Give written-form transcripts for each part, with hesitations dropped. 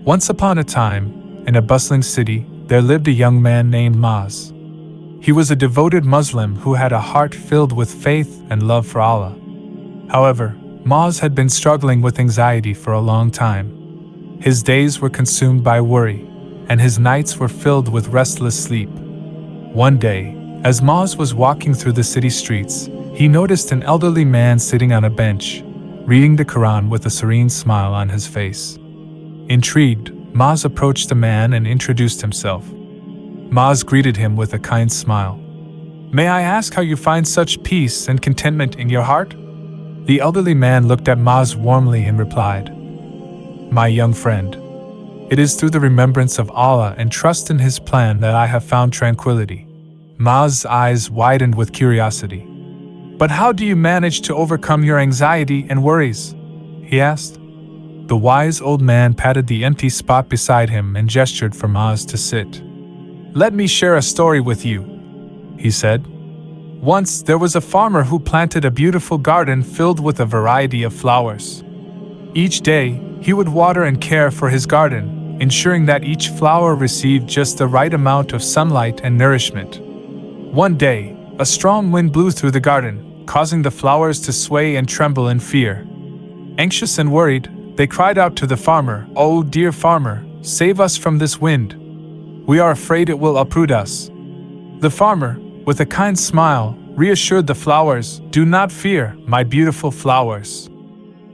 Once upon a time, in a bustling city, there lived a young man named Maz. He was a devoted Muslim who had a heart filled with faith and love for Allah. However, Maz had been struggling with anxiety for a long time. His days were consumed by worry, and his nights were filled with restless sleep. One day, as Maz was walking through the city streets, he noticed an elderly man sitting on a bench, reading the Quran with a serene smile on his face. Intrigued, Maz approached the man and introduced himself. Maz greeted him with a kind smile. "May I ask how you find such peace and contentment in your heart?" The elderly man looked at Maz warmly and replied, "My young friend, it is through the remembrance of Allah and trust in His plan that I have found tranquility." Maz's eyes widened with curiosity. "But how do you manage to overcome your anxiety and worries?" he asked. The wise old man patted the empty spot beside him and gestured for Maz to sit. "Let me share a story with you," he said. "Once there was a farmer who planted a beautiful garden filled with a variety of flowers. Each day, he would water and care for his garden, ensuring that each flower received just the right amount of sunlight and nourishment. One day, a strong wind blew through the garden, causing the flowers to sway and tremble in fear. Anxious and worried, they cried out to the farmer, "Oh, dear farmer, save us from this wind. We are afraid it will uproot us." The farmer, with a kind smile, reassured the flowers, "Do not fear, my beautiful flowers.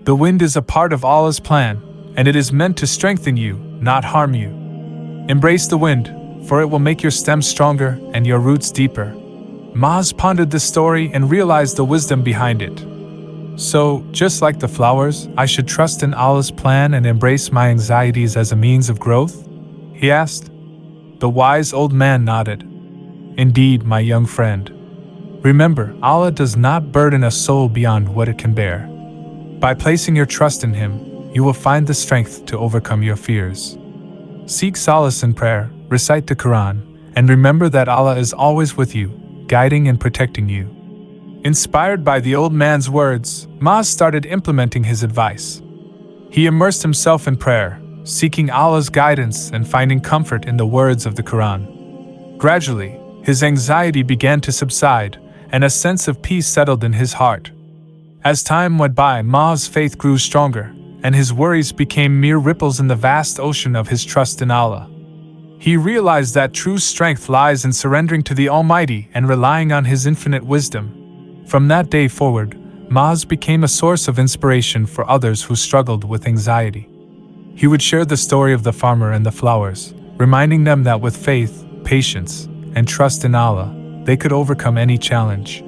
The wind is a part of Allah's plan, and it is meant to strengthen you, not harm you. Embrace the wind, for it will make your stems stronger and your roots deeper." Maz pondered this story and realized the wisdom behind it. "So, just like the flowers, I should trust in Allah's plan and embrace my anxieties as a means of growth?" he asked. The wise old man nodded. "Indeed, my young friend. Remember, Allah does not burden a soul beyond what it can bear. By placing your trust in Him, you will find the strength to overcome your fears. Seek solace in prayer, recite the Quran, and remember that Allah is always with you, guiding and protecting you." Inspired by the old man's words, Maz started implementing his advice. He immersed himself in prayer, seeking Allah's guidance and finding comfort in the words of the Quran. Gradually, his anxiety began to subside, and a sense of peace settled in his heart. As time went by, Maz's faith grew stronger, and his worries became mere ripples in the vast ocean of his trust in Allah. He realized that true strength lies in surrendering to the Almighty and relying on His infinite wisdom. From that day forward, Maz became a source of inspiration for others who struggled with anxiety. He would share the story of the farmer and the flowers, reminding them that with faith, patience, and trust in Allah, they could overcome any challenge.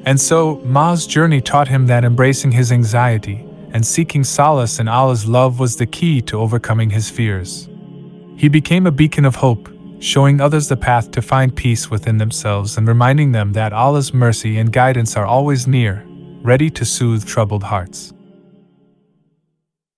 And so, Maz's journey taught him that embracing his anxiety and seeking solace in Allah's love was the key to overcoming his fears. He became a beacon of hope, showing others the path to find peace within themselves and reminding them that Allah's mercy and guidance are always near, ready to soothe troubled hearts.